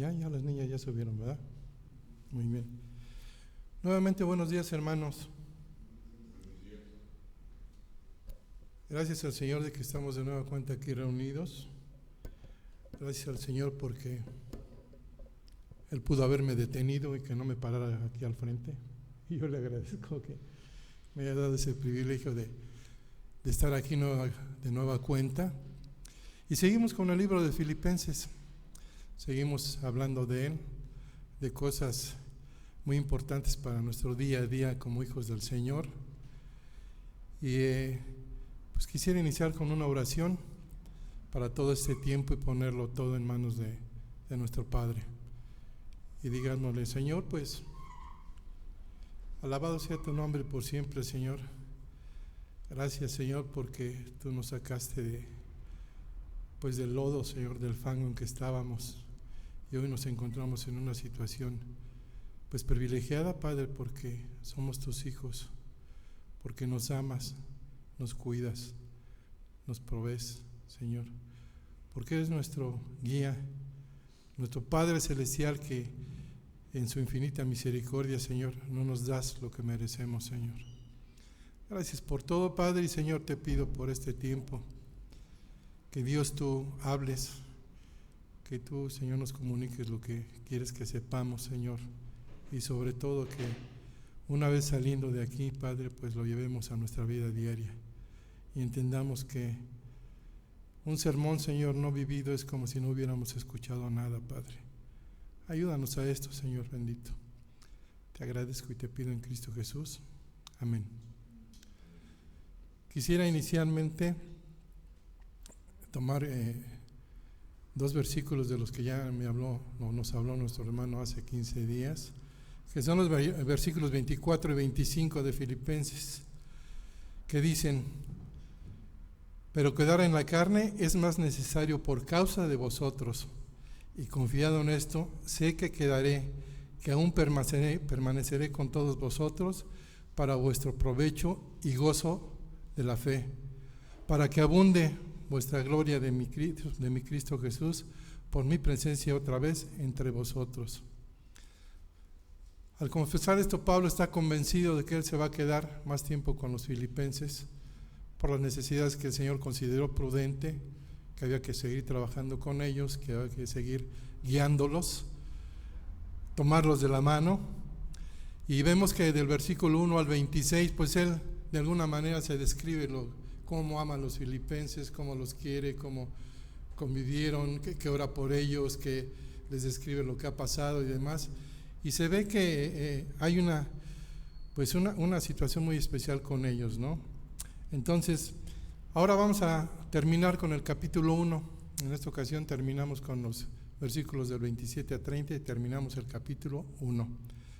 Ya las niñas ya subieron, ¿verdad? Muy bien. Nuevamente, buenos días, hermanos. Gracias al Señor de que estamos de nueva cuenta aquí reunidos. Gracias al Señor porque Él pudo haberme detenido y que no me parara aquí al frente. Y yo le agradezco que me haya dado ese privilegio de estar aquí de nueva cuenta. Y seguimos con el libro de Filipenses. Seguimos hablando de él, de cosas muy importantes para nuestro día a día como hijos del Señor. Y pues quisiera iniciar con una oración para todo este tiempo y ponerlo todo en manos de nuestro Padre. Y digámosle: Señor, pues alabado sea tu nombre por siempre, Señor. Gracias, Señor, porque tú nos sacaste del lodo, Señor, del fango en que estábamos. Y hoy nos encontramos en una situación pues privilegiada, Padre, porque somos tus hijos, porque nos amas, nos cuidas, nos provees, Señor, porque eres nuestro guía, nuestro Padre Celestial, que en su infinita misericordia, Señor, no nos das lo que merecemos, Señor. Gracias por todo, Padre, y Señor, te pido por este tiempo que Dios tú hables, que tú, Señor, nos comuniques lo que quieres que sepamos, Señor, y sobre todo que una vez saliendo de aquí, Padre, pues lo llevemos a nuestra vida diaria y entendamos que un sermón, Señor, no vivido es como si no hubiéramos escuchado nada, Padre. Ayúdanos a esto, Señor bendito. Te agradezco y te pido en Cristo Jesús. Amén. Quisiera inicialmente tomar dos versículos de los que ya nos habló nuestro hermano hace 15 días, que son los versículos 24 y 25 de Filipenses, que dicen: pero quedar en la carne es más necesario por causa de vosotros, y confiado en esto, sé que quedaré, que aún permaneceré con todos vosotros para vuestro provecho y gozo de la fe, para que abunde vuestra gloria de mi Cristo Jesús por mi presencia otra vez entre vosotros. Al confesar esto, Pablo está convencido de que él se va a quedar más tiempo con los filipenses por las necesidades que el Señor consideró prudente, que había que seguir trabajando con ellos, que había que seguir guiándolos, tomarlos de la mano. Y vemos que del versículo 1 al 26, pues él de alguna manera se describe cómo ama a los filipenses, cómo los quiere, cómo convivieron, que ora por ellos, que les describe lo que ha pasado y demás. Y se ve que hay una situación muy especial con ellos, ¿no? Entonces, ahora vamos a terminar con el capítulo 1. En esta ocasión terminamos con los versículos del 27 a 30 y terminamos el capítulo 1.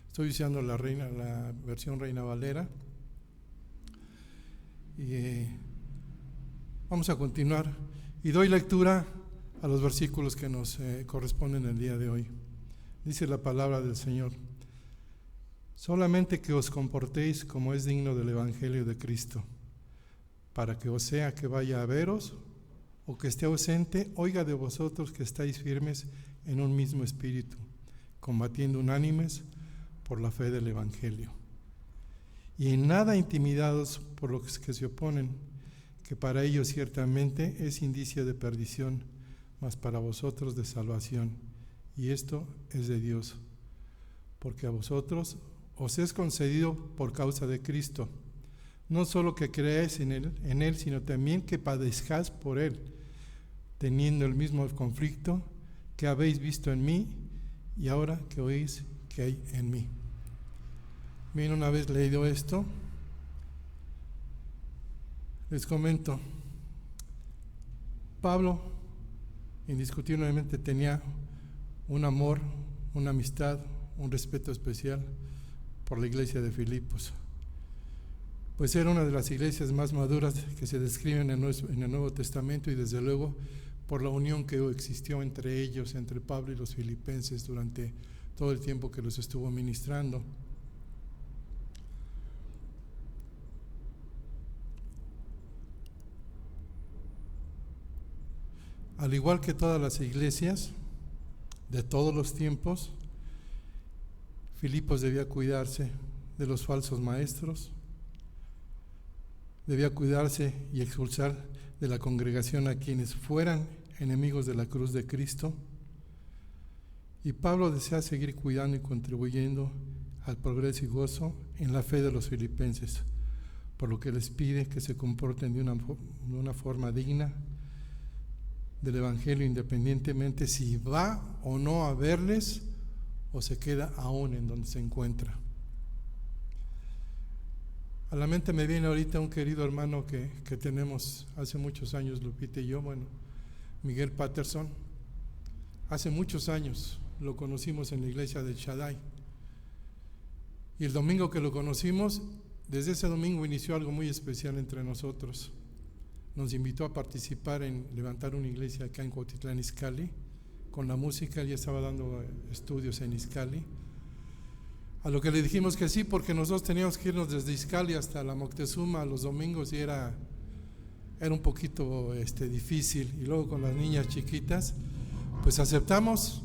Estoy usando la versión Reina Valera. Y vamos a continuar y doy lectura a los versículos que nos corresponden el día de hoy. Dice la palabra del Señor: solamente que os comportéis como es digno del Evangelio de Cristo, para que os sea que vaya a veros o que esté ausente, oiga de vosotros que estáis firmes en un mismo espíritu, combatiendo unánimes por la fe del Evangelio, y en nada intimidados por los que se oponen, que para ellos ciertamente es indicio de perdición, mas para vosotros de salvación, y esto es de Dios, porque a vosotros os es concedido por causa de Cristo, no solo que creáis en él, sino también que padezcáis por él, teniendo el mismo conflicto que habéis visto en mí y ahora que oís que hay en mí. Bien, una vez leído esto, les comento: Pablo indiscutiblemente tenía un amor, una amistad, un respeto especial por la iglesia de Filipos, pues era una de las iglesias más maduras que se describen en el Nuevo Testamento, y desde luego por la unión que existió entre ellos, entre Pablo y los filipenses durante todo el tiempo que los estuvo ministrando. Al igual que todas las iglesias, de todos los tiempos. Filipos debía cuidarse de los falsos maestros, debía cuidarse y expulsar de la congregación a quienes fueran enemigos de la cruz de Cristo. Y Pablo desea seguir cuidando y contribuyendo al progreso y gozo en la fe de los filipenses, por lo que les pide que se comporten de una forma digna del Evangelio, independientemente si va o no a verles o se queda aún en donde se encuentra. A la mente me viene ahorita un querido hermano que tenemos hace muchos años, Lupita y yo, Miguel Patterson. Hace muchos años lo conocimos en la iglesia del Shaddai. Y el domingo que lo conocimos, desde ese domingo inició algo muy especial entre nosotros. Nos invitó a participar en levantar una iglesia acá en Cuautitlán, Izcalli. Con la música, él ya estaba dando estudios en Izcalli. A lo que le dijimos que sí, porque nosotros teníamos que irnos desde Izcalli hasta la Moctezuma los domingos y era un poquito difícil. Y luego con las niñas chiquitas, pues aceptamos,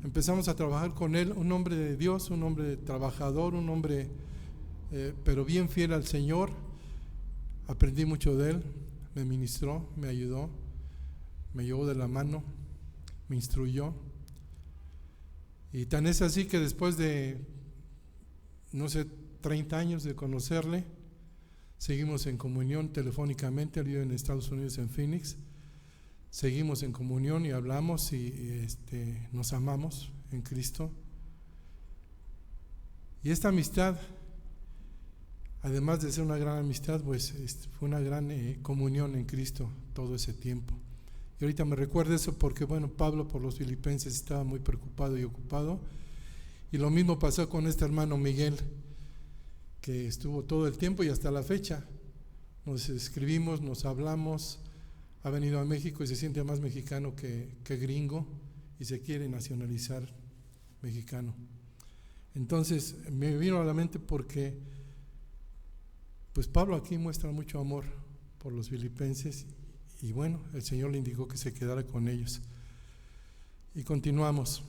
empezamos a trabajar con él, un hombre de Dios, un hombre trabajador, un hombre pero bien fiel al Señor. Aprendí mucho de él, me ministró, me ayudó, me llevó de la mano, me instruyó. Y tan es así que después de 30 años de conocerle, seguimos en comunión telefónicamente. Él vive en Estados Unidos, en Phoenix. Seguimos en comunión y hablamos y nos amamos en Cristo. Y esta amistad, además de ser una gran amistad, pues fue una gran comunión en Cristo todo ese tiempo. Y ahorita me recuerda eso porque, Pablo por los filipenses estaba muy preocupado y ocupado. Y lo mismo pasó con este hermano Miguel, que estuvo todo el tiempo y hasta la fecha. Nos escribimos, nos hablamos, ha venido a México y se siente más mexicano que gringo y se quiere nacionalizar mexicano. Entonces me vino a la mente porque pues Pablo aquí muestra mucho amor por los filipenses y el Señor le indicó que se quedara con ellos. Y continuamos.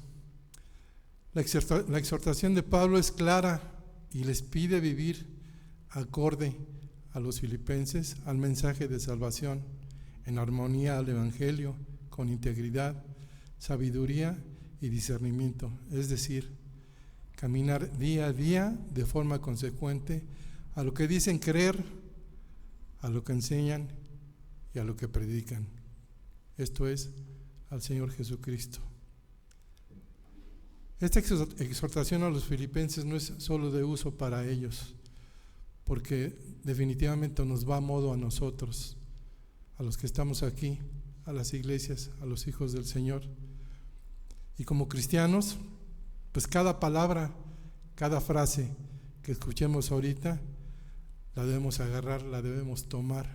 La exhortación de Pablo es clara y les pide vivir acorde a los filipenses, al mensaje de salvación, en armonía al Evangelio, con integridad, sabiduría y discernimiento, es decir, caminar día a día de forma consecuente a lo que dicen creer, a lo que enseñan y a lo que predican. Esto es, al Señor Jesucristo. Esta exhortación a los filipenses no es solo de uso para ellos, porque definitivamente nos va a modo a nosotros, a los que estamos aquí, a las iglesias, a los hijos del Señor. Y como cristianos, pues cada palabra, cada frase que escuchemos ahorita, la debemos agarrar, la debemos tomar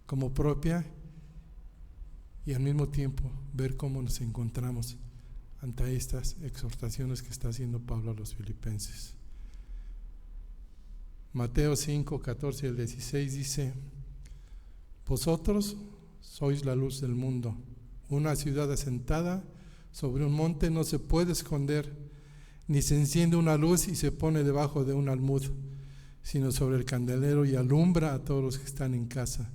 como propia y al mismo tiempo ver cómo nos encontramos ante estas exhortaciones que está haciendo Pablo a los filipenses. Mateo 5, 14 al 16 dice: vosotros sois la luz del mundo. Una ciudad asentada sobre un monte no se puede esconder, ni se enciende una luz y se pone debajo de un almud, sino sobre el candelero y alumbra a todos los que están en casa.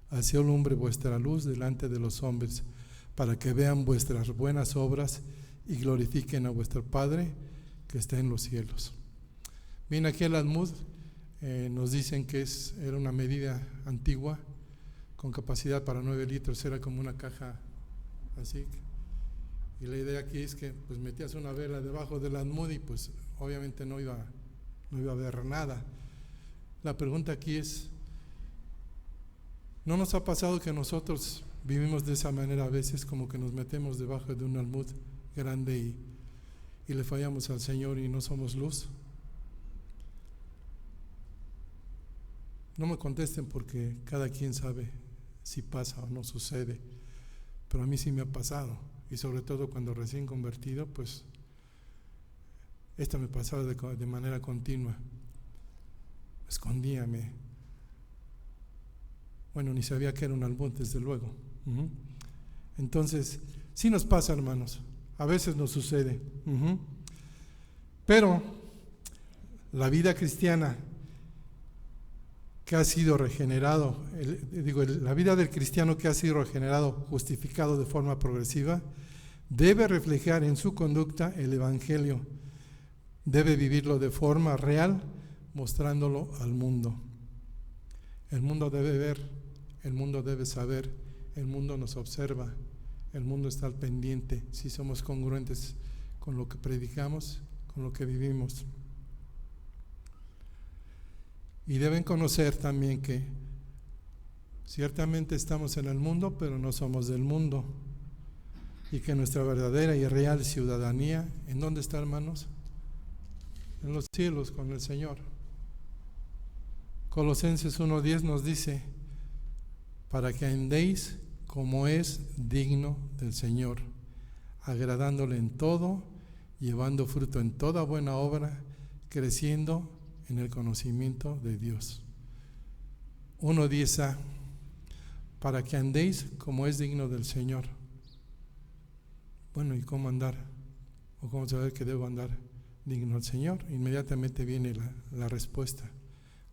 Así alumbre vuestra luz delante de los hombres, para que vean vuestras buenas obras y glorifiquen a vuestro Padre que está en los cielos. Bien, aquí el almud nos dicen que era una medida antigua con capacidad para 9 litros, era como una caja así. Y la idea aquí es que pues metías una vela debajo del almud y pues obviamente no iba a haber nada. La pregunta aquí es, ¿no nos ha pasado que nosotros vivimos de esa manera a veces, como que nos metemos debajo de un almud grande y le fallamos al Señor y no somos luz? No me contesten porque cada quien sabe si pasa o no sucede, pero a mí sí me ha pasado, y sobre todo cuando recién convertido, pues esto me pasaba de manera continua. Escondíame. Ni sabía que era un almud, desde luego. Entonces, sí nos pasa, hermanos. A veces nos sucede. Pero la vida cristiana que ha sido regenerado, la vida del cristiano que ha sido regenerado, justificado de forma progresiva, debe reflejar en su conducta el Evangelio. Debe vivirlo de forma real, mostrándolo al mundo. El mundo debe ver, el mundo debe saber, el mundo nos observa, el mundo está al pendiente si somos congruentes con lo que predicamos, con lo que vivimos. Y deben conocer también que ciertamente estamos en el mundo, pero no somos del mundo. Y que nuestra verdadera y real ciudadanía, ¿en dónde está, hermanos? En los cielos con el Señor. Colosenses 1:10 nos dice, para que andéis como es digno del Señor, agradándole en todo, llevando fruto en toda buena obra, creciendo en el conocimiento de Dios. 1:10a, para que andéis como es digno del Señor. Bueno, ¿y cómo andar? ¿O cómo saber que debo andar digno al Señor? Inmediatamente viene la respuesta,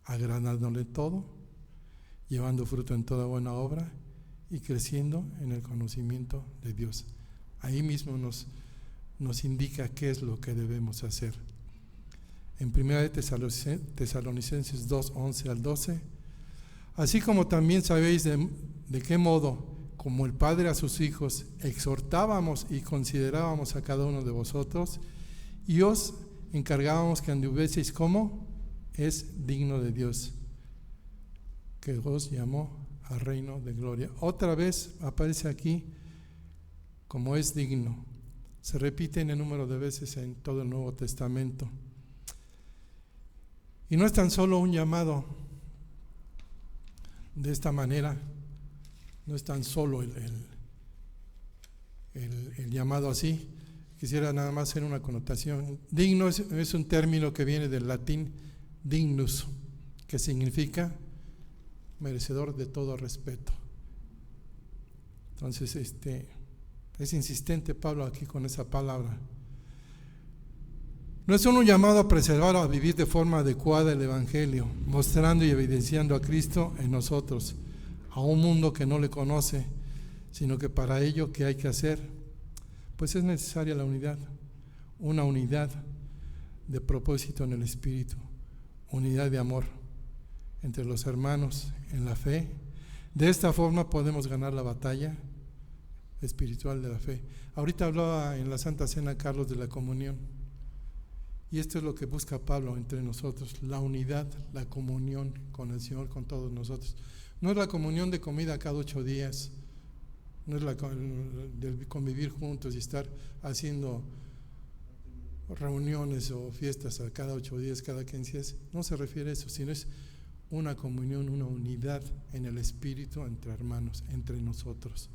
agradándole todo, llevando fruto en toda buena obra y creciendo en el conocimiento de Dios. Ahí mismo nos indica qué es lo que debemos hacer. En 1 Tesalonicenses 2:11 al 12, así como también sabéis de qué modo, como el Padre a sus hijos, exhortábamos y considerábamos a cada uno de vosotros y os encargábamos que anduvieseis como es digno de Dios, que os llamó al reino de gloria. Otra vez aparece aquí como es digno. Se repite en el número de veces en todo el Nuevo Testamento. Y no es tan solo un llamado de esta manera, no es tan solo el llamado así. Quisiera nada más hacer una connotación. Digno es un término que viene del latín dignus, que significa merecedor de todo respeto. Entonces, es insistente Pablo aquí con esa palabra. No es solo un llamado a preservar o a vivir de forma adecuada el Evangelio, mostrando y evidenciando a Cristo en nosotros, a un mundo que no le conoce, sino que para ello, ¿qué hay que hacer? Pues es necesaria la unidad, una unidad de propósito en el Espíritu, unidad de amor entre los hermanos en la fe. De esta forma podemos ganar la batalla espiritual de la fe. Ahorita hablaba en la Santa Cena Carlos de la comunión, y esto es lo que busca Pablo entre nosotros, la unidad, la comunión con el Señor, con todos nosotros. No es la comunión de comida cada 8 días, no es del convivir juntos y estar haciendo reuniones o fiestas a cada 8 días, cada 15 días. No se refiere a eso, sino es una comunión, una unidad en el Espíritu entre hermanos, entre nosotros.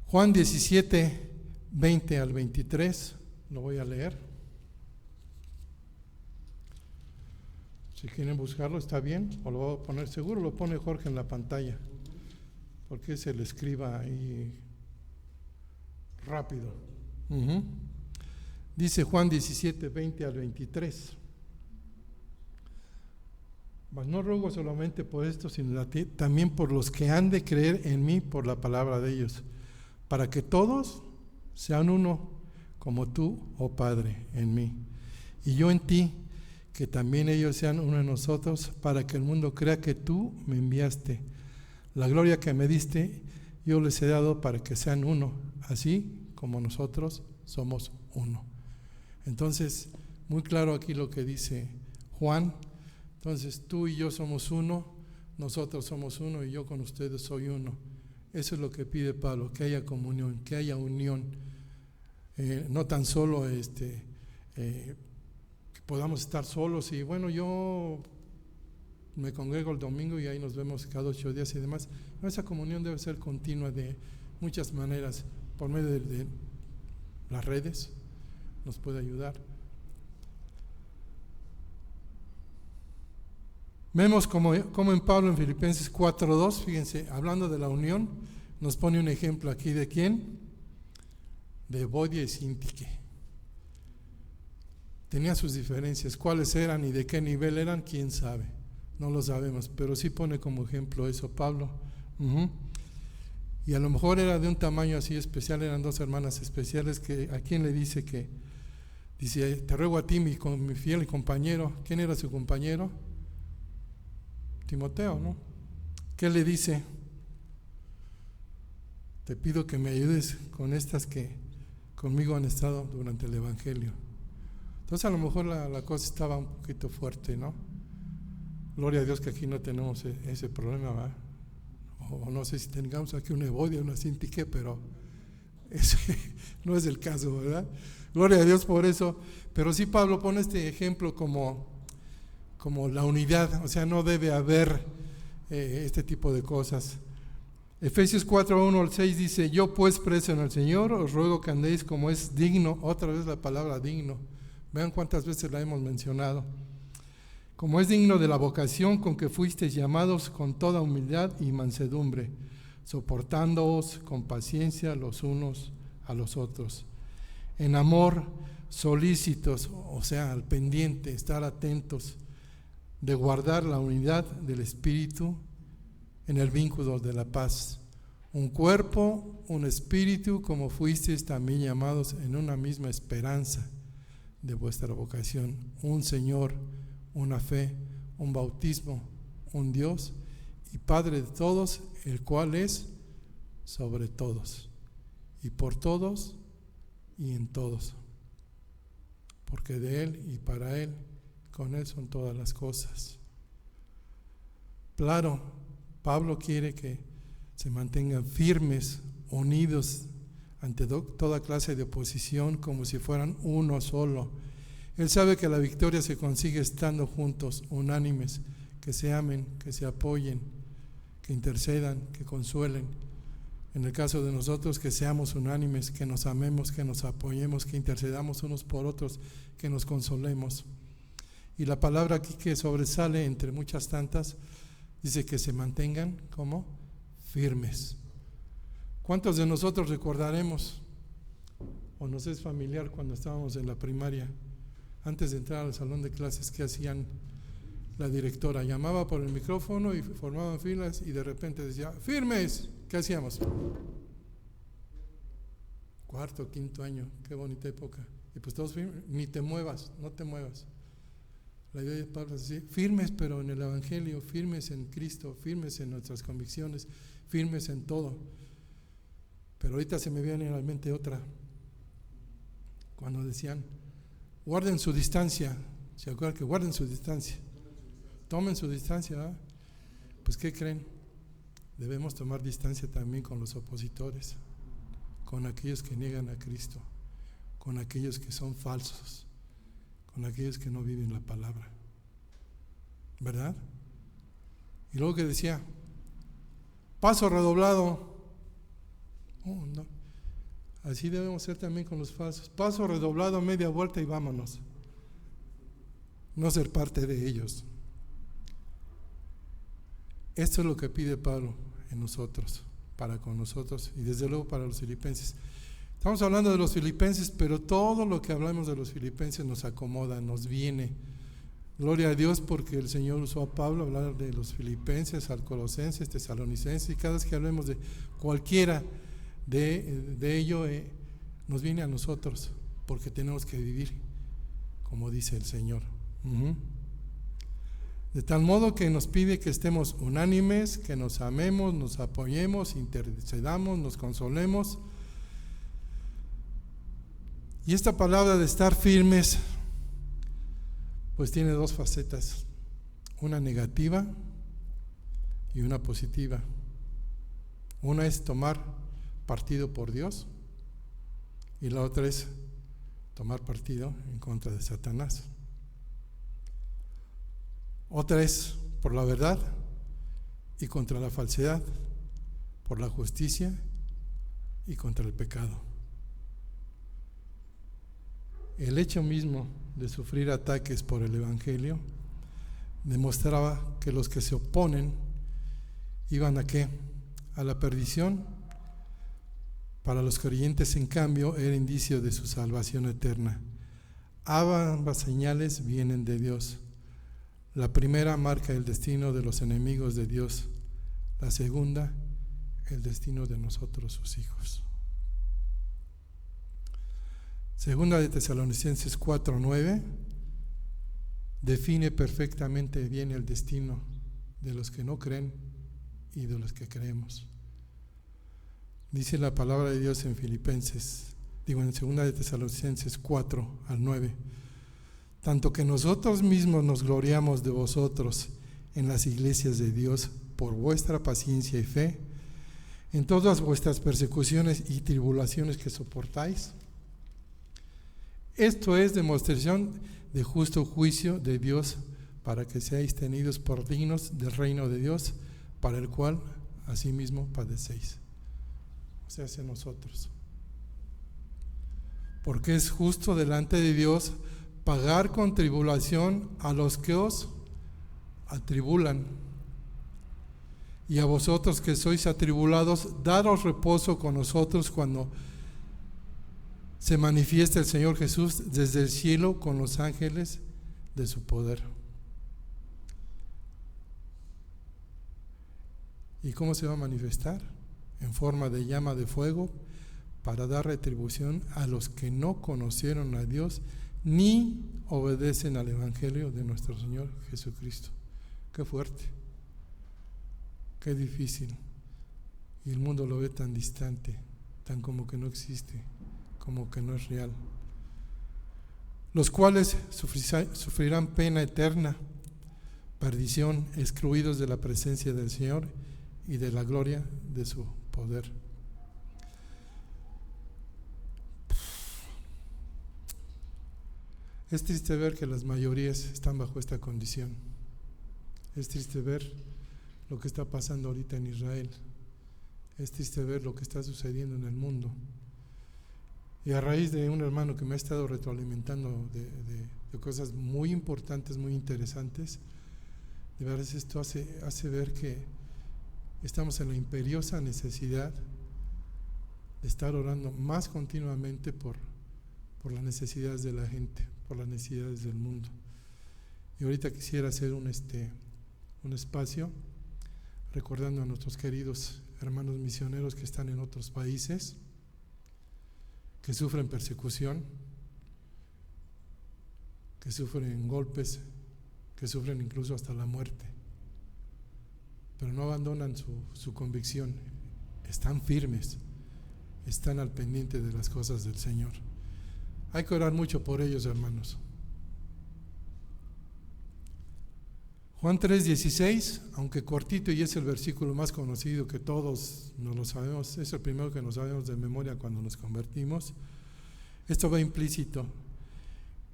Juan 17, 20 al 23, lo voy a leer. Si quieren buscarlo, está bien, o lo voy a poner, seguro lo pone Jorge en la pantalla, porque se le escriba ahí rápido. Dice Juan 17, 20 al 23. Mas no ruego solamente por esto, sino también por los que han de creer en mí por la palabra de ellos, para que todos sean uno, como tú, oh Padre, en mí, y yo en ti, que también ellos sean uno en nosotros, para que el mundo crea que tú me enviaste. La gloria que me diste, yo les he dado para que sean uno, así como nosotros somos uno. Entonces, muy claro aquí lo que dice Juan. Entonces, tú y yo somos uno, nosotros somos uno y yo con ustedes soy uno. Eso es lo que pide Pablo, que haya comunión, que haya unión. No tan solo que podamos estar solos y bueno, yo me congrego el domingo y ahí nos vemos cada 8 días y demás. No, esa comunión debe ser continua de muchas maneras, por medio de las redes, nos puede ayudar. Vemos como en Pablo en Filipenses 4:2, fíjense, hablando de la unión, nos pone un ejemplo aquí de quién, de Evodia y Síntique. Tenía sus diferencias, cuáles eran y de qué nivel eran, quién sabe, no lo sabemos, pero sí pone como ejemplo eso Pablo. Y a lo mejor era de un tamaño así especial, eran dos hermanas especiales que a quien le dice que, dice, te ruego a ti, mi fiel compañero. ¿Quién era su compañero? Timoteo, ¿no? ¿Qué le dice? Te pido que me ayudes con estas que conmigo han estado durante el Evangelio. Entonces a lo mejor la cosa estaba un poquito fuerte, ¿no? Gloria a Dios que aquí no tenemos ese problema, ¿verdad? O no sé si tengamos aquí una Evodia, una Síntique, pero ese no es el caso, ¿verdad? Gloria a Dios por eso. Pero sí Pablo pone este ejemplo como la unidad, o sea, no debe haber este tipo de cosas. Efesios 4:1 al 6 dice: yo pues, preso en el Señor, os ruego que andéis como es digno. Otra vez la palabra digno, vean cuántas veces la hemos mencionado. Como es digno de la vocación con que fuisteis llamados, con toda humildad y mansedumbre, soportándoos con paciencia los unos a los otros. En amor, solícitos, o sea, al pendiente, estar atentos, de guardar la unidad del Espíritu en el vínculo de la paz. Un cuerpo, un espíritu, como fuisteis también llamados en una misma esperanza de vuestra vocación. Un Señor, una fe, un bautismo, un Dios y Padre de todos, el cual es sobre todos y por todos y en todos, porque de Él y para Él, con Él son todas las cosas. Claro, Pablo quiere que se mantengan firmes, unidos ante toda clase de oposición, como si fueran uno solo. Él sabe que la victoria se consigue estando juntos, unánimes, que se amen, que se apoyen, que intercedan, que consuelen. En el caso de nosotros, que seamos unánimes, que nos amemos, que nos apoyemos, que intercedamos unos por otros, que nos consolemos. Y la palabra aquí que sobresale entre muchas tantas, dice que se mantengan como firmes. ¿Cuántos de nosotros recordaremos, o nos es familiar cuando estábamos en la primaria, antes de entrar al salón de clases, qué hacían? La directora llamaba por el micrófono y formaban filas y de repente decía, ¡firmes! ¿Qué hacíamos? Cuarto, quinto año, qué bonita época. Y pues todos firmes, ni te muevas, no te muevas. La idea de Pablo es decir, firmes pero en el Evangelio, firmes en Cristo, firmes en nuestras convicciones, firmes en todo. Pero ahorita se me viene a la mente otra, cuando decían, guarden su distancia. ¿Se acuerdan que guarden su distancia? Tomen su distancia, ¿verdad? Pues ¿qué creen? Debemos tomar distancia también con los opositores, con aquellos que niegan a Cristo, con aquellos que son falsos, con aquellos que no viven la palabra, ¿verdad? Y luego que decía, paso redoblado. Oh, no. Así debemos ser también con los falsos. Paso redoblado, media vuelta y vámonos. No ser parte de ellos. Esto es lo que pide Pablo en nosotros, para con nosotros y desde luego para los filipenses. Estamos hablando de los filipenses, pero todo lo que hablamos de los filipenses nos acomoda, nos viene. Gloria a Dios porque el Señor usó a Pablo a hablar de los filipenses, al colosenses, tesalonicenses, y cada vez que hablemos de cualquiera de ello, nos viene a nosotros, porque tenemos que vivir como dice el Señor. De tal modo que nos pide que estemos unánimes, que nos amemos, nos apoyemos, intercedamos, nos consolemos. Y esta palabra de estar firmes, pues tiene dos facetas, una negativa y una positiva. Una es tomar partido por Dios y la otra es tomar partido en contra de Satanás. Otra es por la verdad y contra la falsedad, por la justicia y contra el pecado. El hecho mismo de sufrir ataques por el Evangelio demostraba que los que se oponen iban ¿a qué? A la perdición Para los creyentes, en cambio, era indicio de su salvación eterna. Ambas señales vienen de Dios. La primera marca el destino de los enemigos de Dios. La segunda, el destino de nosotros, sus hijos. Segunda de Tesalonicenses 4:9 define perfectamente bien el destino de los que no creen y de los que creemos. Dice la palabra de Dios en en segunda de Tesalonicenses 4:9, tanto que nosotros mismos nos gloriamos de vosotros en las iglesias de Dios por vuestra paciencia y fe, en todas vuestras persecuciones y tribulaciones que soportáis. Esto es demostración de justo juicio de Dios, para que seáis tenidos por dignos del reino de Dios, para el cual asimismo padecéis. O sea, hacia nosotros. Porque es justo delante de Dios pagar con tribulación a los que os atribulan. Y a vosotros que sois atribulados, daros reposo con nosotros cuando se manifiesta el Señor Jesús desde el cielo con los ángeles de su poder. ¿Y cómo se va a manifestar? En forma de llama de fuego, para dar retribución a los que no conocieron a Dios ni obedecen al Evangelio de nuestro Señor Jesucristo. Qué fuerte, qué difícil. Y el mundo lo ve tan distante, tan como que no existe, como que no es real. Los cuales sufrirán pena eterna, perdición, excluidos de la presencia del Señor y de la gloria de su poder. Es triste ver que las mayorías están bajo esta condición. Es triste ver lo que está pasando ahorita en Israel. Es triste ver lo que está sucediendo en el mundo. Y a raíz de un hermano que me ha estado retroalimentando de cosas muy importantes, muy interesantes, de verdad esto hace ver que estamos en la imperiosa necesidad de estar orando más continuamente por las necesidades de la gente, por las necesidades del mundo. Y ahorita quisiera hacer un espacio recordando a nuestros queridos hermanos misioneros que están en otros países, que sufren persecución, que sufren golpes, que sufren incluso hasta la muerte, pero no abandonan su convicción, están firmes, están al pendiente de las cosas del Señor. Hay que orar mucho por ellos, hermanos. Juan 3:16, aunque cortito y es el versículo más conocido que todos nos lo sabemos, es el primero que nos sabemos de memoria cuando nos convertimos. Esto va implícito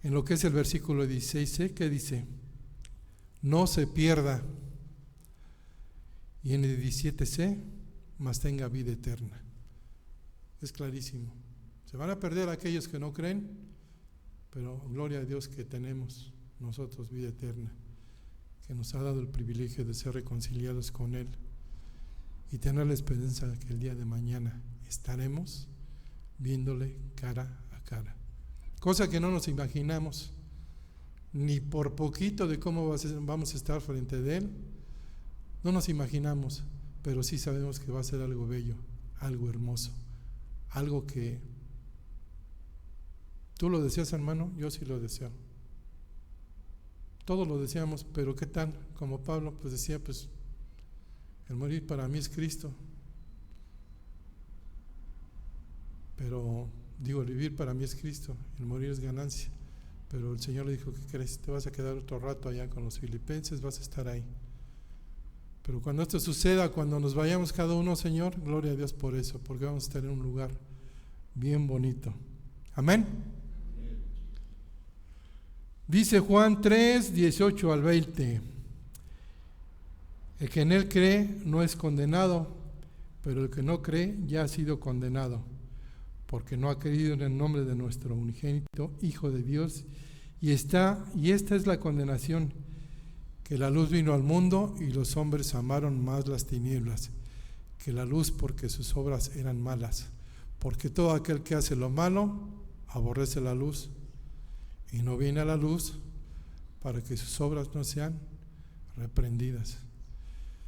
en lo que es el versículo 16, que dice: no se pierda. Y en el 17c, mas tenga vida eterna. Es clarísimo. Se van a perder aquellos que no creen, pero gloria a Dios que tenemos nosotros vida eterna, que nos ha dado el privilegio de ser reconciliados con Él y tener la esperanza de que el día de mañana estaremos viéndole cara a cara. Cosa que no nos imaginamos, ni por poquito de cómo vamos a estar frente de Él. No nos imaginamos, pero sí sabemos que va a ser algo bello, algo hermoso, algo que tú lo deseas, hermano, yo sí lo deseo. Todos lo deseamos, pero ¿qué tal? Como Pablo pues decía, pues el morir para mí es Cristo, pero digo, el vivir para mí es Cristo, el morir es ganancia. Pero el Señor le dijo: ¿qué crees? Te vas a quedar otro rato allá con los filipenses, vas a estar ahí. Pero cuando esto suceda, cuando nos vayamos cada uno, Señor, gloria a Dios por eso, porque vamos a estar en un lugar bien bonito. Amén. Dice Juan 3:18 al 20: el que en Él cree no es condenado, pero el que no cree ya ha sido condenado, porque no ha creído en el nombre de nuestro unigénito Hijo de Dios. Y esta es la condenación, que la luz vino al mundo y los hombres amaron más las tinieblas que la luz, porque sus obras eran malas. Porque todo aquel que hace lo malo aborrece la luz y no viene a la luz para que sus obras no sean reprendidas.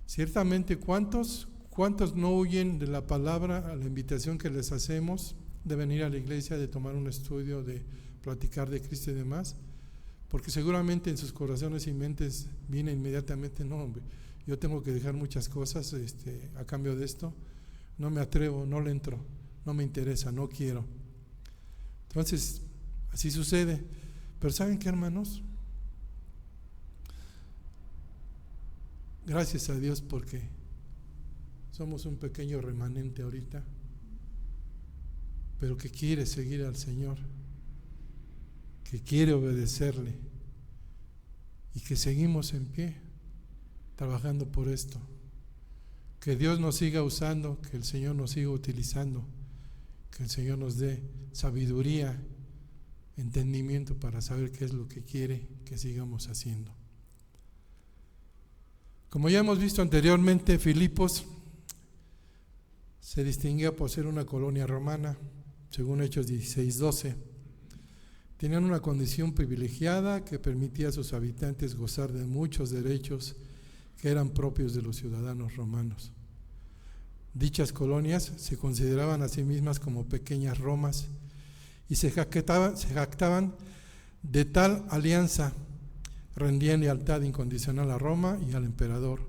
Ciertamente, ¿cuántos no huyen de la palabra, a la invitación que les hacemos de venir a la iglesia, de tomar un estudio, de platicar de Cristo y demás? Porque seguramente en sus corazones y mentes viene inmediatamente, no, hombre, yo tengo que dejar muchas cosas a cambio de esto, no me atrevo, no le entro, no me interesa, no quiero. Entonces, así sucede. Pero ¿saben qué, hermanos? Gracias a Dios porque somos un pequeño remanente ahorita, pero que quiere seguir al Señor, que quiere obedecerle y que seguimos en pie trabajando por esto. Que Dios nos siga usando, que el Señor nos siga utilizando, que el Señor nos dé sabiduría, entendimiento para saber qué es lo que quiere que sigamos haciendo. Como ya hemos visto anteriormente, Filipos se distinguía por ser una colonia romana, según Hechos 16:12. Tenían una condición privilegiada que permitía a sus habitantes gozar de muchos derechos que eran propios de los ciudadanos romanos. Dichas colonias se consideraban a sí mismas como pequeñas Romas y se jactaban de tal alianza. Rendían lealtad incondicional a Roma y al emperador.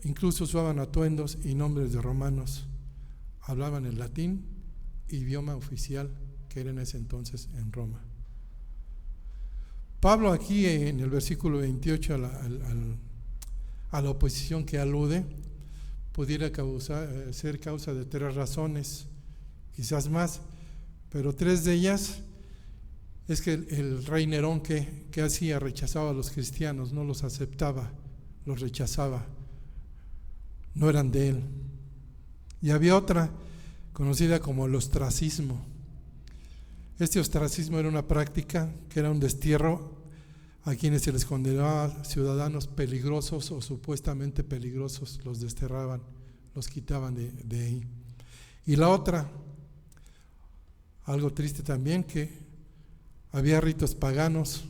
Incluso usaban atuendos y nombres de romanos. Hablaban el latín, idioma oficial que era en ese entonces en Roma. Pablo aquí en el versículo 28 a la oposición que alude, pudiera ser causa de 3 razones, quizás más, pero 3 de ellas es que el rey Nerón que hacía, rechazaba a los cristianos, no los aceptaba, los rechazaba, no eran de él. Y había otra conocida como el ostracismo. Este ostracismo era una práctica que era un destierro a quienes se les condenaba ciudadanos peligrosos o supuestamente peligrosos, los desterraban, los quitaban de ahí. Y la otra, algo triste también, que había ritos paganos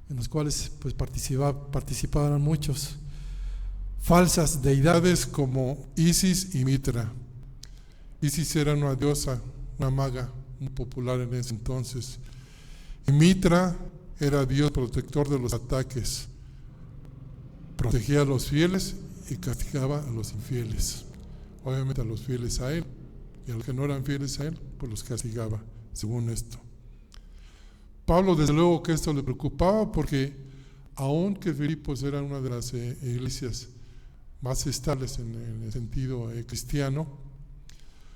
en los cuales pues participaban muchos, falsas deidades como Isis y Mitra. Isis era una diosa, una maga muy popular en ese entonces, y Mitra era Dios protector de los ataques, protegía a los fieles y castigaba a los infieles, obviamente a los fieles a él, y a los que no eran fieles a él pues los castigaba, según esto. Pablo, desde luego que esto le preocupaba, porque aunque Filipos era una de las iglesias más estables en el sentido cristiano,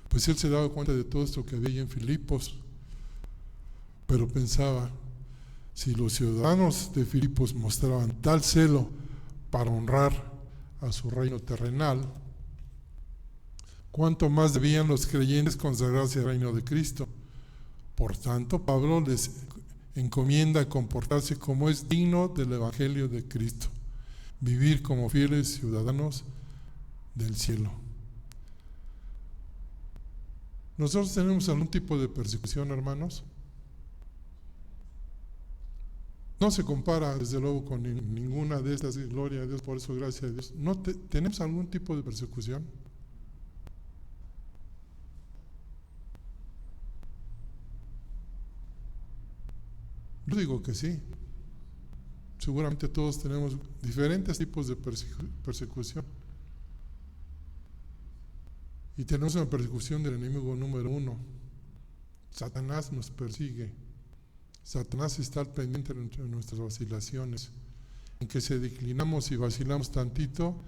pues él se daba cuenta de todo esto que había en Filipos, pero pensaba, si los ciudadanos de Filipos mostraban tal celo para honrar a su reino terrenal, ¿cuánto más debían los creyentes consagrarse al reino de Cristo? Por tanto, Pablo les encomienda comportarse como es digno del Evangelio de Cristo, vivir como fieles ciudadanos del cielo. ¿Nosotros tenemos algún tipo de persecución, hermanos? No se compara, desde luego, con ninguna de estas, gloria a Dios, por eso gracias a Dios. ¿No tenemos algún tipo de persecución? Yo digo que sí. Seguramente todos tenemos diferentes tipos de persecución. Y tenemos una persecución del enemigo número 1. Satanás nos persigue. Satanás está al pendiente de nuestras vacilaciones. En que se declinamos y vacilamos tantito,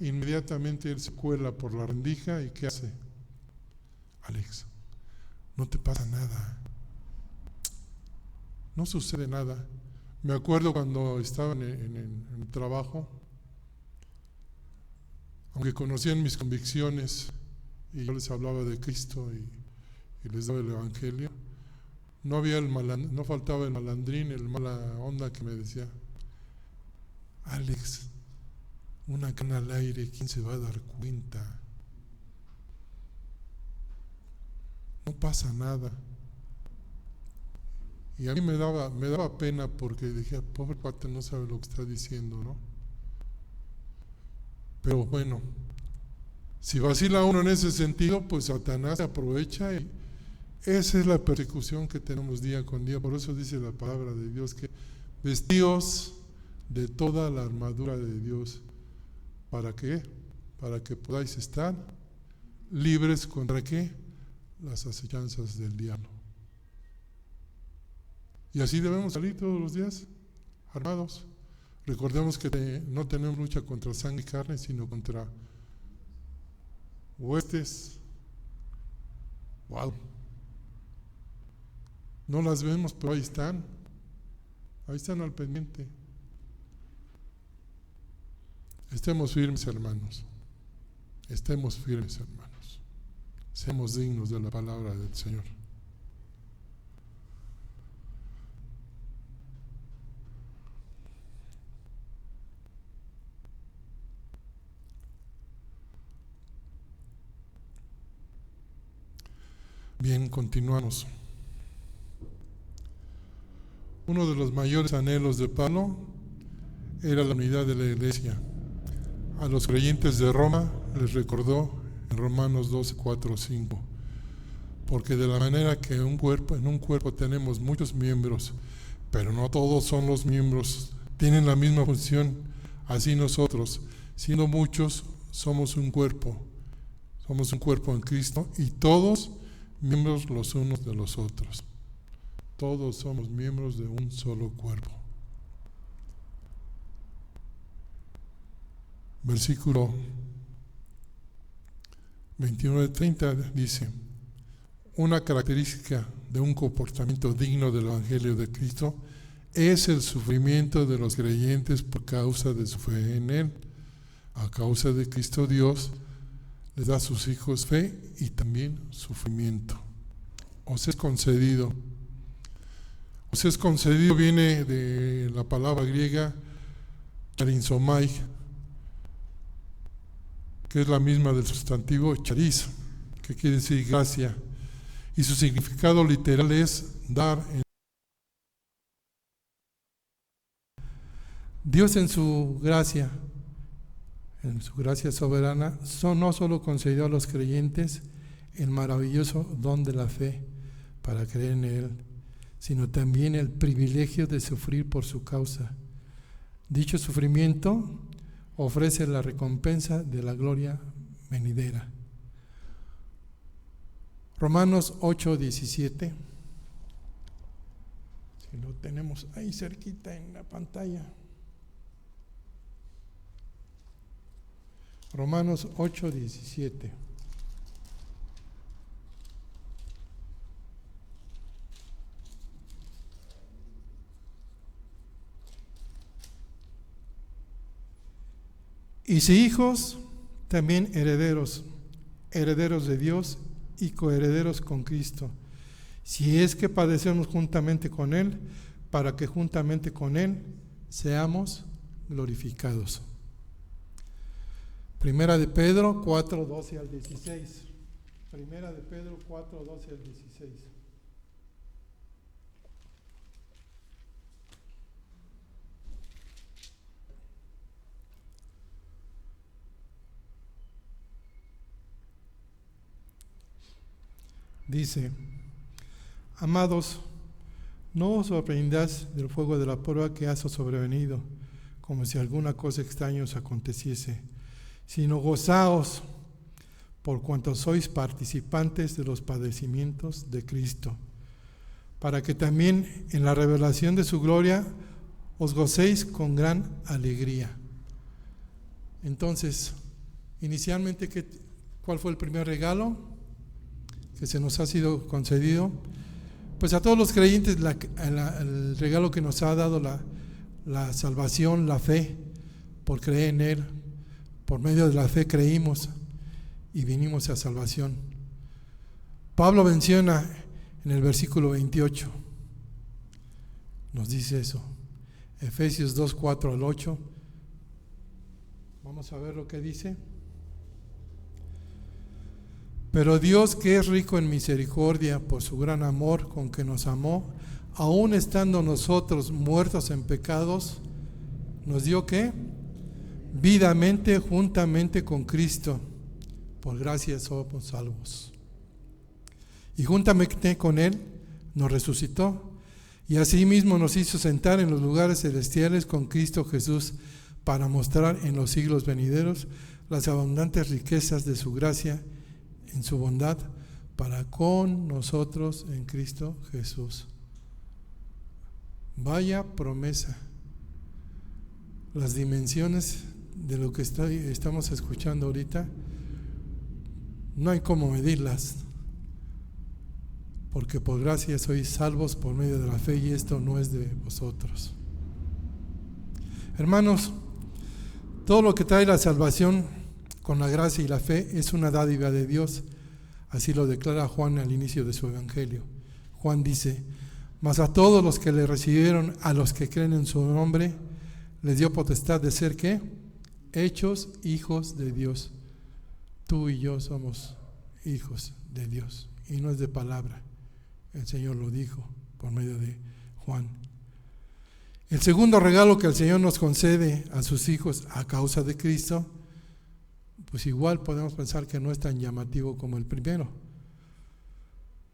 inmediatamente él se cuela por la rendija y ¿qué hace? Alex, no te pasa nada. No sucede nada. Me acuerdo cuando estaba en el trabajo, aunque conocían mis convicciones y yo les hablaba de Cristo y les daba el Evangelio, no faltaba el malandrín, el mala onda que me decía, Alex, una cana al aire, ¿quién se va a dar cuenta? no pasa nada. Y a mí me daba pena porque dije, pobre cuate, no sabe lo que está diciendo, ¿no? Pero bueno, si vacila uno en ese sentido, pues Satanás se aprovecha y esa es la persecución que tenemos día con día. Por eso dice la palabra de Dios que vestíos de toda la armadura de Dios. ¿Para qué? Para que podáis estar libres contra ¿qué? Las acechanzas del diablo. Y así debemos salir todos los días, armados. Recordemos que no tenemos lucha contra sangre y carne, sino contra huestes. Wow. No las vemos, pero ahí están al pendiente. Estemos firmes, hermanos. Estemos firmes, hermanos. Seamos dignos de la palabra del Señor. Bien, continuamos. Uno de los mayores anhelos de Pablo era la unidad de la iglesia. A los creyentes de Roma les recordó en Romanos 12, 4, 5, porque de la manera que en un cuerpo tenemos muchos miembros, pero no todos son los miembros, tienen la misma función, así nosotros, siendo muchos, somos un cuerpo en Cristo y todos miembros los unos de los otros. Todos somos miembros de un solo cuerpo. Versículo 29-30 dice: una característica de un comportamiento digno del Evangelio de Cristo es el sufrimiento de los creyentes por causa de su fe en Él. A causa de Cristo, Dios les da a sus hijos fe y también sufrimiento. Os es concedido viene de la palabra griega charizomai, que es la misma del sustantivo charis, que quiere decir gracia, y su significado literal es dar. Dios en su gracia soberana, no solo concedió a los creyentes el maravilloso don de la fe para creer en Él, sino también el privilegio de sufrir por su causa. Dicho sufrimiento ofrece la recompensa de la gloria venidera. Romanos 8:17. Si lo tenemos ahí cerquita en la pantalla. Romanos 8:17. Y si hijos, también herederos de Dios y coherederos con Cristo, si es que padecemos juntamente con Él, para que juntamente con Él seamos glorificados. Primera de Pedro 4:12 al 16. Primera de Pedro 4:12 al 16. Dice: amados, no os sorprendáis del fuego de la prueba que ha sobrevenido, como si alguna cosa extraña os aconteciese, sino gozaos por cuanto sois participantes de los padecimientos de Cristo, para que también en la revelación de su gloria os gocéis con gran alegría. Entonces, inicialmente, ¿cuál fue el primer regalo que se nos ha sido concedido? Pues a todos los creyentes el regalo que nos ha dado la salvación, la fe, por creer en Él. Por medio de la fe creímos y vinimos a salvación. Pablo menciona en el versículo 28, nos dice eso, Efesios 2:4 al 8. Vamos a ver lo que dice. Pero Dios, que es rico en misericordia por su gran amor con que nos amó, aun estando nosotros muertos en pecados, nos dio ¿qué? Vidamente juntamente con Cristo. Por gracia somos salvos. Y juntamente con Él nos resucitó, y asimismo nos hizo sentar en los lugares celestiales con Cristo Jesús, para mostrar en los siglos venideros las abundantes riquezas de su gracia en su bondad para con nosotros en Cristo Jesús. Vaya promesa. Las dimensiones de lo que estamos escuchando ahorita, no hay cómo medirlas, porque por gracia sois salvos por medio de la fe, y esto no es de vosotros. Hermanos, todo lo que trae la salvación con la gracia y la fe es una dádiva de Dios. Así lo declara Juan al inicio de su evangelio. Juan dice: mas a todos los que le recibieron, a los que creen en su nombre, les dio potestad de ser ¿qué? Hechos hijos de Dios. Tú y yo somos hijos de Dios, y no es de palabra. El Señor lo dijo por medio de Juan. El segundo regalo que el Señor nos concede a sus hijos a causa de Cristo, pues igual podemos pensar que no es tan llamativo como el primero,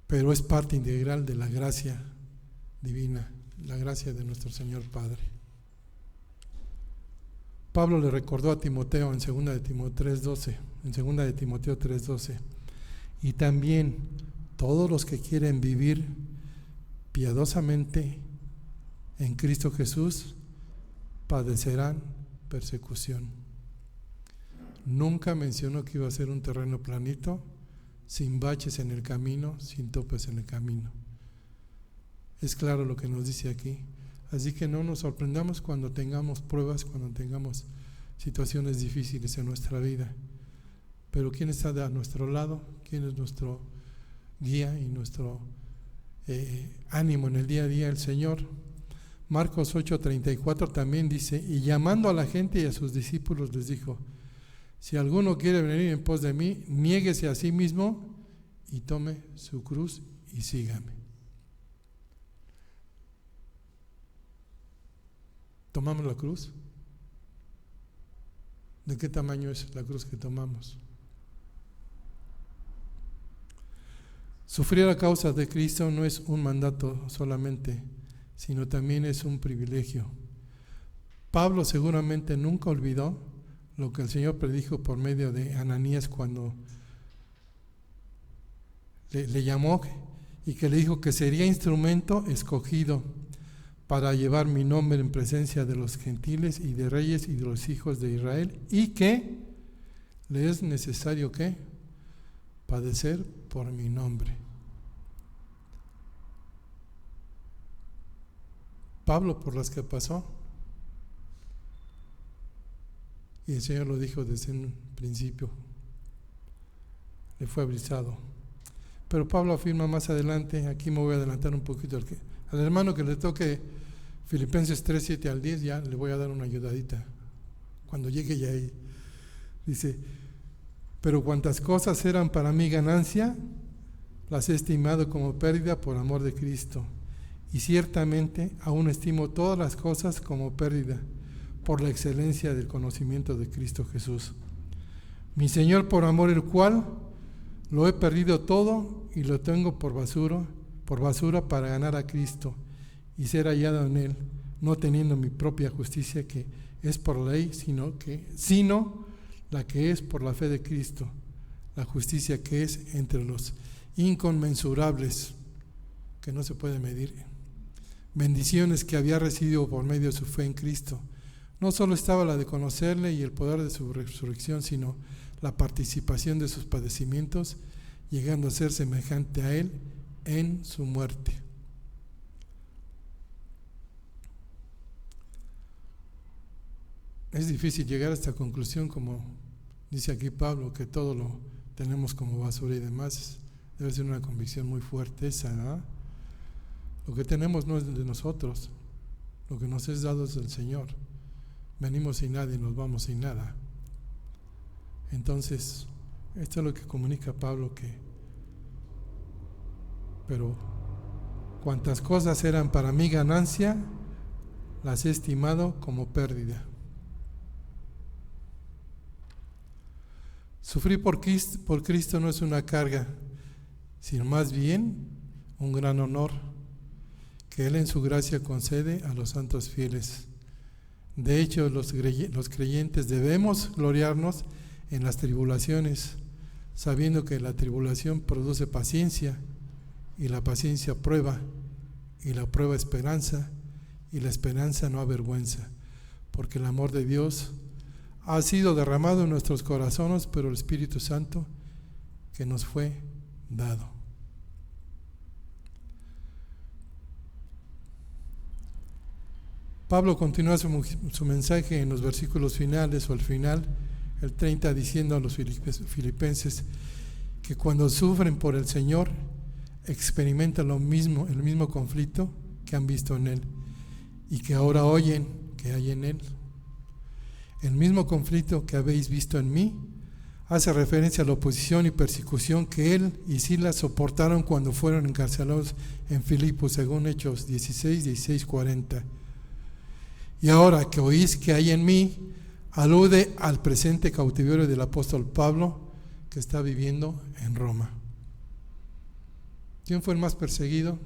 pero es parte integral de la gracia divina, la gracia de nuestro Señor Padre. Pablo le recordó a Timoteo en 2 de Timoteo 3:12, y también todos los que quieren vivir piadosamente en Cristo Jesús padecerán persecución. Nunca mencionó que iba a ser un terreno planito, sin baches en el camino, sin topes en el camino. Es claro lo que nos dice aquí. Así que no nos sorprendamos cuando tengamos pruebas, cuando tengamos situaciones difíciles en nuestra vida. Pero ¿quién está a nuestro lado? ¿Quién es nuestro guía y nuestro ánimo en el día a día? El Señor. Marcos 8:34 también dice: y llamando a la gente y a sus discípulos les dijo: si alguno quiere venir en pos de mí, niéguese a sí mismo y tome su cruz y sígame. ¿Tomamos la cruz? ¿De qué tamaño es la cruz que tomamos? Sufrir a causa de Cristo no es un mandato solamente, sino también es un privilegio. Pablo seguramente nunca olvidó lo que el Señor predijo por medio de Ananías cuando le llamó y que le dijo que sería instrumento escogido para llevar mi nombre en presencia de los gentiles y de reyes y de los hijos de Israel, y que le es necesario ¿qué? Padecer por mi nombre. Pablo por las que pasó, y el Señor lo dijo desde un principio, le fue avisado. Pero Pablo afirma más adelante, aquí me voy a adelantar un poquito, al hermano que le toque Filipenses 3:7 al 10, ya le voy a dar una ayudadita cuando llegue ya ahí. Dice: pero cuantas cosas eran para mí ganancia, las he estimado como pérdida por amor de Cristo, y ciertamente aún estimo todas las cosas como pérdida por la excelencia del conocimiento de Cristo Jesús, mi Señor, por amor el cual lo he perdido todo y lo tengo por basura para ganar a Cristo y ser hallado en Él, no teniendo mi propia justicia que es por la ley, sino la que es por la fe de Cristo, la justicia que es entre los inconmensurables, que no se puede medir, bendiciones que había recibido por medio de su fe en Cristo. No solo estaba la de conocerle y el poder de su resurrección, sino la participación de sus padecimientos, llegando a ser semejante a Él en su muerte. Es difícil llegar a esta conclusión, como dice aquí Pablo, que todo lo tenemos como basura y demás. Debe ser una convicción muy fuerte esa, ¿no? Lo que tenemos no es de nosotros, lo que nos es dado es del Señor. Venimos sin nada y nos vamos sin nada. Entonces, Esto es lo que comunica Pablo, pero cuantas cosas eran para mí ganancia, las he estimado como pérdida. Sufrir por Cristo no es una carga, sino más bien un gran honor que Él en su gracia concede a los santos fieles. De hecho, los creyentes debemos gloriarnos en las tribulaciones, sabiendo que la tribulación produce paciencia, y la paciencia prueba, y la prueba esperanza, y la esperanza no avergüenza, porque el amor de Dios ha sido derramado en nuestros corazones por el Espíritu Santo que nos fue dado. Pablo continúa su mensaje en los versículos finales o al final, el 30, diciendo a los filipenses que cuando sufren por el Señor experimentan el mismo conflicto que han visto en Él y que ahora oyen que hay en Él. El mismo conflicto que habéis visto en mí hace referencia a la oposición y persecución que él y Silas soportaron cuando fueron encarcelados en Filipos, según Hechos 16, 40. Y ahora que oís que hay en mí, alude al presente cautiverio del apóstol Pablo, que está viviendo en Roma. ¿Quién fue el más perseguido?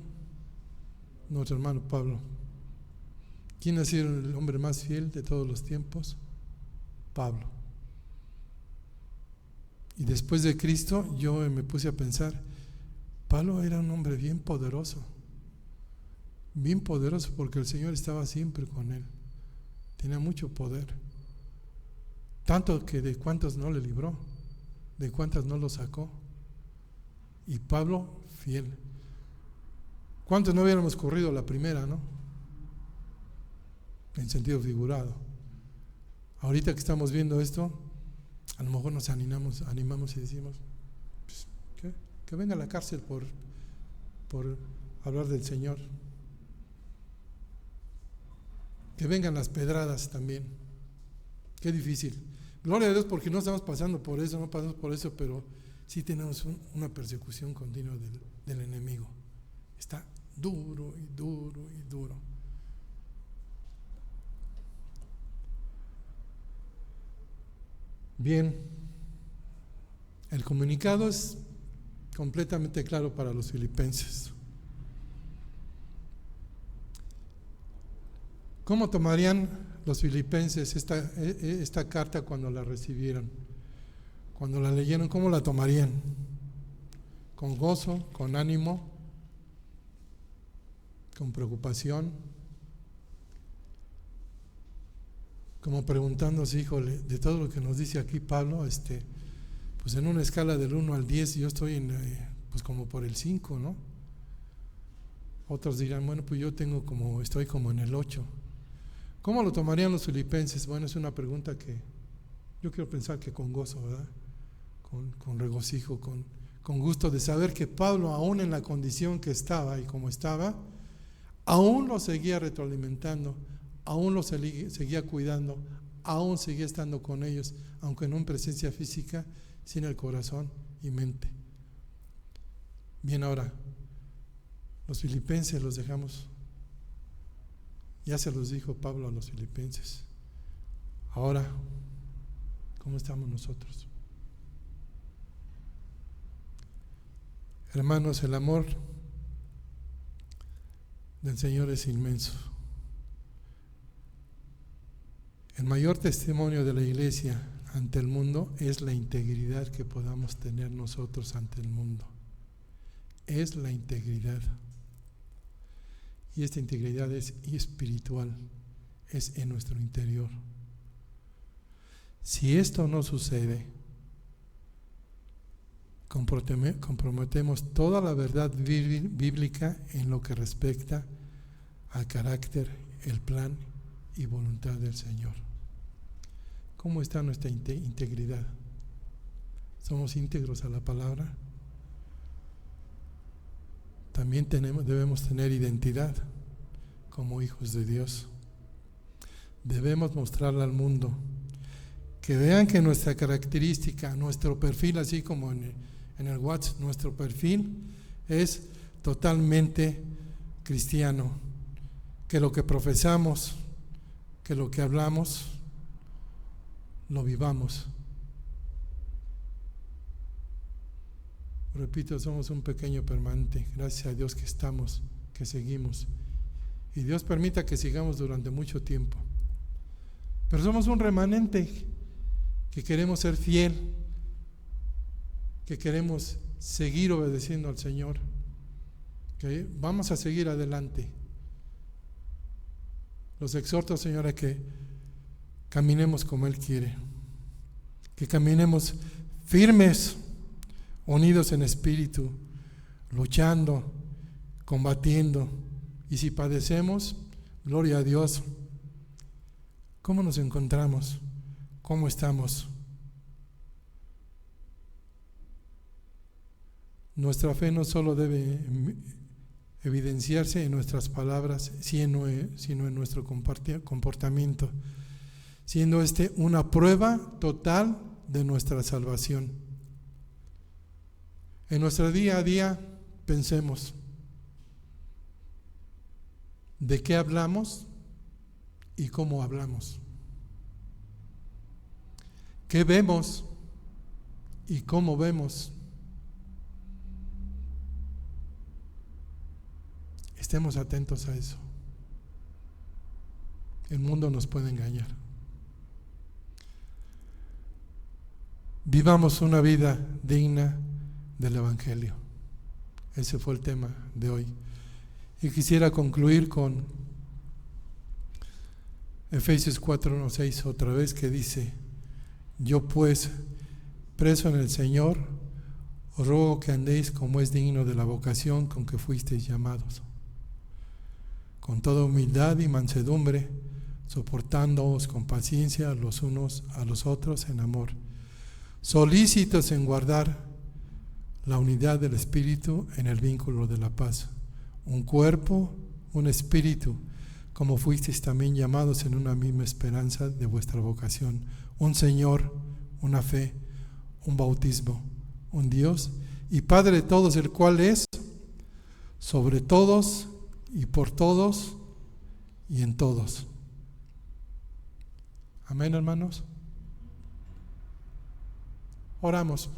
Nuestro hermano Pablo. ¿Quién ha sido el hombre más fiel de todos los tiempos? Pablo. Y después de Cristo yo me puse a pensar, Pablo era un hombre bien poderoso porque el Señor estaba siempre con él, tenía mucho poder, tanto que de cuántos no le libró, de cuántas no lo sacó. Y Pablo fiel. ¿Cuántos no hubiéramos corrido la primera, no? En sentido figurado. Ahorita que estamos viendo esto, a lo mejor nos animamos y decimos, pues, que venga a la cárcel por hablar del Señor. Que vengan las pedradas también. Qué difícil. Gloria a Dios porque no estamos pasando por eso, pero sí tenemos una persecución continua del enemigo. Está duro y duro y duro. Bien, el comunicado es completamente claro para los filipenses. ¿Cómo tomarían los filipenses esta carta cuando la recibieron? Cuando la leyeron, ¿cómo la tomarían? ¿Con gozo, con ánimo, con preocupación? Como preguntándose, híjole, de todo lo que nos dice aquí Pablo, pues en una escala del 1 al 10 yo estoy pues como por el 5, ¿no? Otros dirán, bueno, pues yo estoy como en el 8. ¿Cómo lo tomarían los filipenses? Bueno, es una pregunta que yo quiero pensar que con gozo, ¿verdad? Con regocijo, con gusto de saber que Pablo, aún en la condición que estaba y como estaba, aún lo seguía retroalimentando, aún lo seguía cuidando, aún seguía estando con ellos, aunque no en presencia física, sin el corazón y mente. Bien, ahora, los filipenses los dejamos. Ya se los dijo Pablo a los filipenses. Ahora, ¿cómo estamos nosotros? Hermanos, el amor del Señor es inmenso. El mayor testimonio de la iglesia ante el mundo es la integridad que podamos tener nosotros ante el mundo. Es la integridad. Y esta integridad es espiritual, es en nuestro interior. Si esto no sucede, comprometemos toda la verdad bíblica en lo que respecta al carácter, el plan y voluntad del Señor. ¿Cómo está nuestra integridad? ¿Somos íntegros a la palabra? También debemos tener identidad como hijos de Dios. Debemos mostrarle al mundo Que vean que nuestra característica, nuestro perfil, así como en el WhatsApp, nuestro perfil es totalmente cristiano. Que lo que profesamos, que lo que hablamos, lo vivamos. Repito, somos un pequeño permanente. Gracias a Dios que estamos, que seguimos. Y Dios permita que sigamos durante mucho tiempo. Pero somos un remanente que queremos ser fiel, que queremos seguir obedeciendo al Señor, que vamos a seguir adelante. Los exhorto, Señor, a que caminemos como Él quiere, que caminemos firmes, unidos en espíritu, luchando, combatiendo, y si padecemos, gloria a Dios. ¿Cómo nos encontramos? ¿Cómo estamos? Nuestra fe no solo debe evidenciarse en nuestras palabras, sino en nuestro comportamiento, siendo una prueba total de nuestra salvación. En nuestro día a día pensemos, ¿de qué hablamos y cómo hablamos? ¿Qué vemos y cómo vemos? Estemos atentos a eso. El mundo nos puede engañar. Vivamos una vida digna del Evangelio. Ese fue el tema de hoy. Y quisiera concluir con Efesios 4:1-6 otra vez, que dice: yo pues, preso en el Señor, os ruego que andéis como es digno de la vocación con que fuisteis llamados, con toda humildad y mansedumbre, soportándoos con paciencia los unos a los otros en amor, solícitos en guardar la unidad del Espíritu en el vínculo de la paz. Un cuerpo, un espíritu, como fuisteis también llamados en una misma esperanza de vuestra vocación. Un Señor, una fe, un bautismo, un Dios y Padre de todos, el cual es sobre todos y por todos y en todos. Amén, hermanos. Oramos.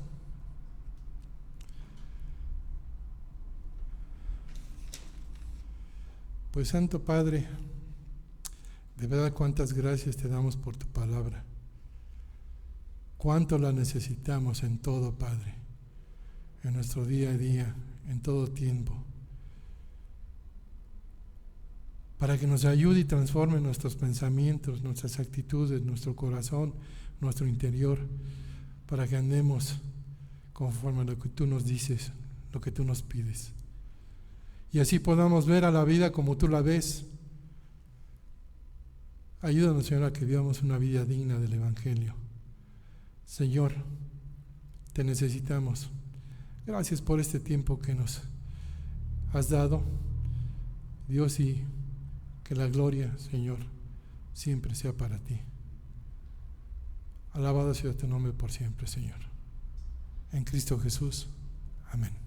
Pues Santo Padre, de verdad cuántas gracias te damos por tu palabra. Cuánto la necesitamos en todo, Padre, en nuestro día a día, en todo tiempo, para que nos ayude y transforme nuestros pensamientos, nuestras actitudes, nuestro corazón, nuestro interior, para que andemos conforme a lo que tú nos dices, lo que tú nos pides. Y así podamos ver a la vida como tú la ves. Ayúdanos, Señor, a que vivamos una vida digna del Evangelio. Señor, te necesitamos. Gracias por este tiempo que nos has dado, Dios, y que la gloria, Señor, siempre sea para ti. Alabado sea tu nombre por siempre, Señor. En Cristo Jesús. Amén.